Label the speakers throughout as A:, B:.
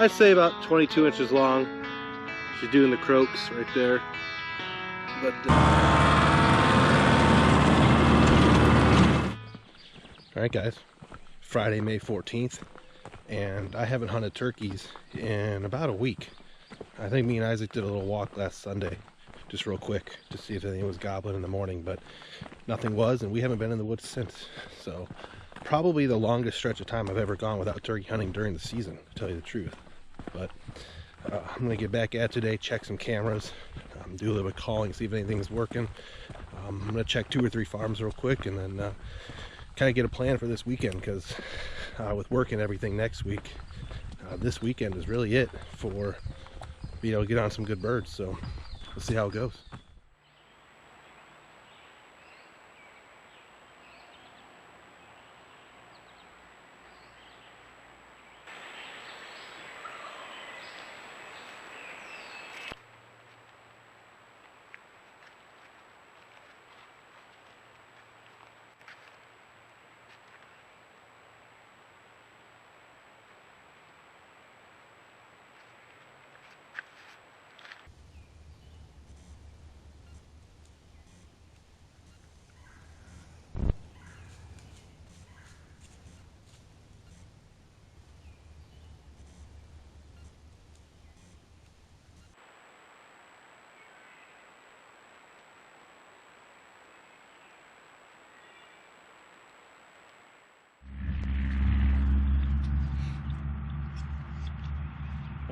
A: I'd say about 22 inches long. She's doing the croaks right there. But alright guys, Friday, May 14th, and I haven't hunted turkeys in about a week. I think me and Isaac did a little walk last Sunday, just real quick, to see if anything was gobbling in the morning, but nothing was, and we haven't been in the woods since. So probably the longest stretch of time I've ever gone without turkey hunting during the season, to tell you the truth. But I'm gonna get back at today, check some cameras, do a little bit of calling, see if anything's working. I'm gonna check 2 or 3 farms real quick, and then kind of get a plan for this weekend, because with work and everything next week, this weekend is really it for being able to get on some good birds. So we'll see how it goes.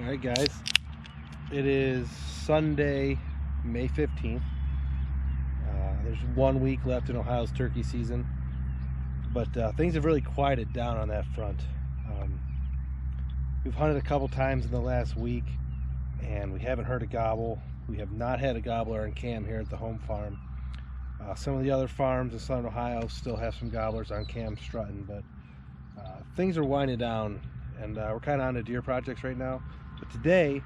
A: Alright guys, it is Sunday, May 15th. There's 1 week left in Ohio's turkey season, but things have really quieted down on that front. We've hunted a couple times in the last week, and we haven't heard a gobble. We have not had a gobbler on cam here at the home farm. Some of the other farms in southern Ohio still have some gobblers on cam strutting, but things are winding down, and we're kind of on to deer projects right now. But today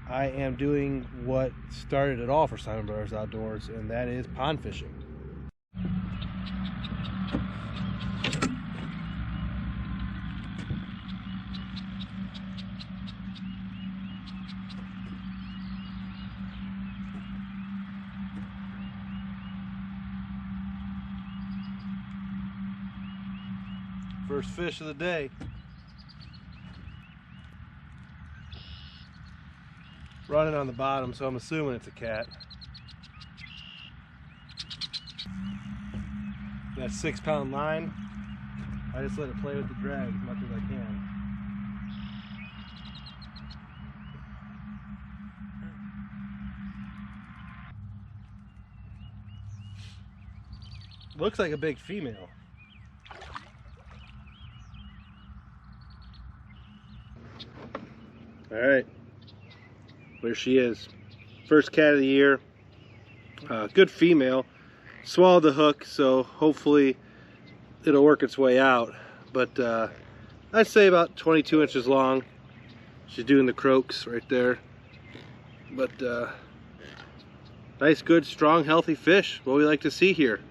A: I am doing what started it all for Simon Brothers Outdoors, and that is pond fishing. First fish of the day. Running on the bottom, so I'm assuming it's a cat. That 6-pound line, I just let it play with the drag as much as I can. Looks like a big female. All right. There she is, first cat of the year. Good female, swallowed the hook, so hopefully it'll work its way out. But I'd say about 22 inches long. She's doing the croaks right there. But nice, good, strong, healthy fish, what we like to see here.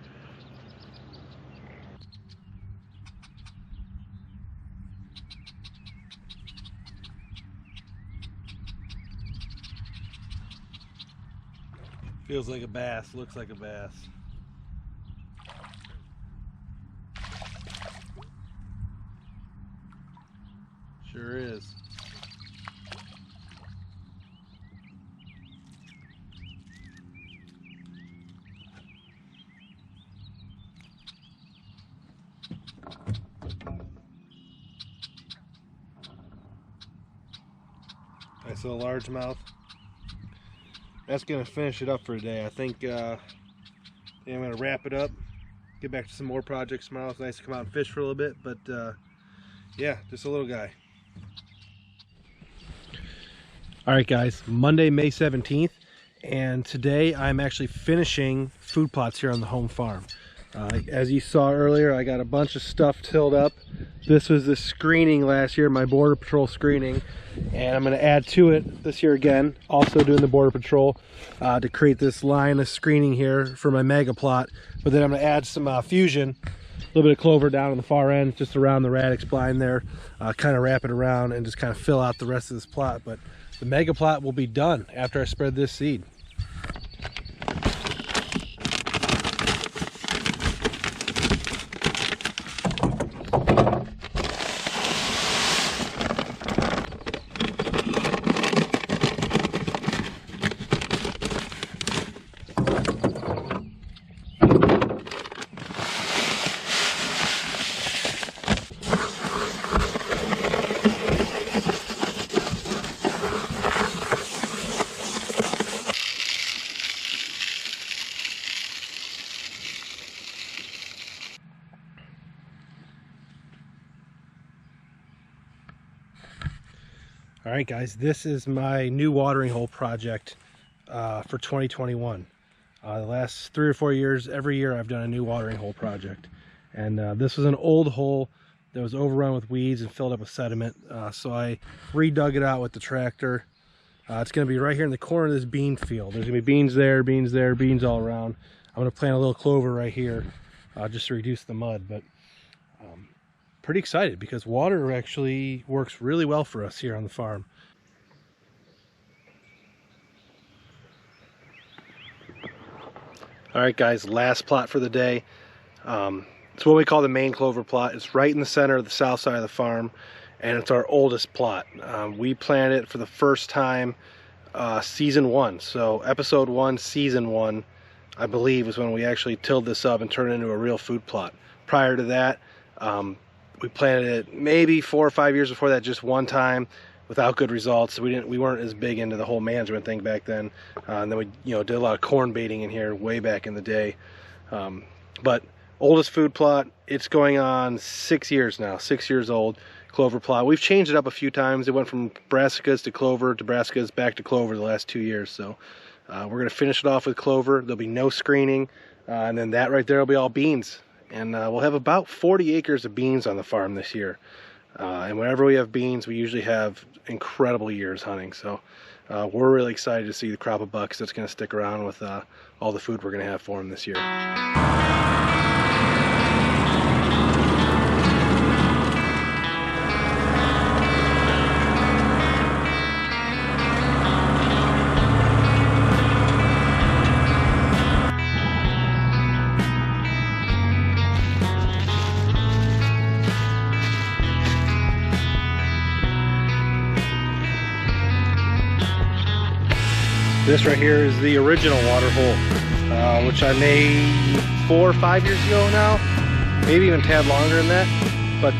A: Feels like a bass, looks like a bass. Sure is. Nice little largemouth. That's gonna finish it up for today. I think I'm gonna wrap it up, get back to some more projects tomorrow. It's nice to come out and fish for a little bit, but yeah, just a little guy. All right guys, Monday, May 17th, and today I'm actually finishing food plots here on the home farm. As you saw earlier, I got a bunch of stuff tilled up. This was the screening last year, my Border Patrol screening, and I'm going to add to it this year again, also doing the Border Patrol, to create this line of screening here for my mega plot. But then I'm going to add some fusion little bit of clover down on the far end, just around the radix blind there. Kind of wrap it around and just kind of fill out the rest of this plot. But the mega plot will be done after I spread this seed. All right, guys, this is my new watering hole project for 2021. The last 3 or 4 years, every year I've done a new watering hole project. And this was an old hole that was overrun with weeds and filled up with sediment. So I redug it out with the tractor. It's going to be right here in the corner of this bean field. There's going to be beans there, beans all around. I'm going to plant a little clover right here just to reduce the mud. But pretty excited because water actually works really well for us here on the farm. All right, guys, last plot for the day. It's what we call the main clover plot. It's right in the center of the south side of the farm, and it's our oldest plot. We planted it for the first time season 1. So episode 1, season 1, I believe, was when we actually tilled this up and turned it into a real food plot. Prior to that, we planted it maybe 4 or 5 years before that, just one time, without good results. We weren't as big into the whole management thing back then. And then we did a lot of corn baiting in here way back in the day. But oldest food plot, it's going on 6 years now, 6 years old. Clover plot. We've changed it up a few times. It went from brassicas to clover, brassicas back to clover the last 2 years. So we're going to finish it off with clover. There'll be no screening, and then that right there will be all beans. And we'll have about 40 acres of beans on the farm this year. And whenever we have beans, we usually have incredible years hunting. So we're really excited to see the crop of bucks that's going to stick around with all the food we're going to have for them this year. This right here is the original water hole, which I made 4 or 5 years ago now, maybe even a tad longer than that. But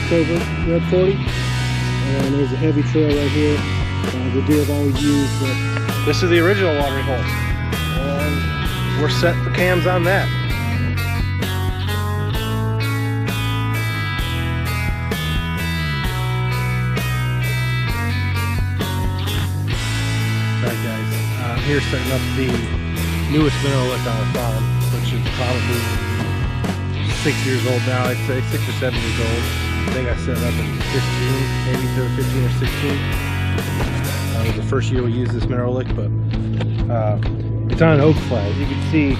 A: Clover, Red 40, and there's a heavy trail right here. The deer have always used, but this is the original watering hole, and we're set for cams on that. Alright guys, here setting up the newest mineral lick on our farm, which is probably 6 years old now, I'd say 6 or 7 years old. I think I set it up in 15, maybe 15 or 16. It was the first year we used this mineral lick, but it's on an oak flat. As you can see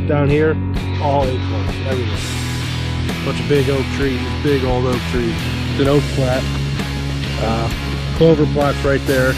A: down here, all acorns, everything. Bunch of big oak trees, big old oak trees. It's an oak flat. Clover plot's right there.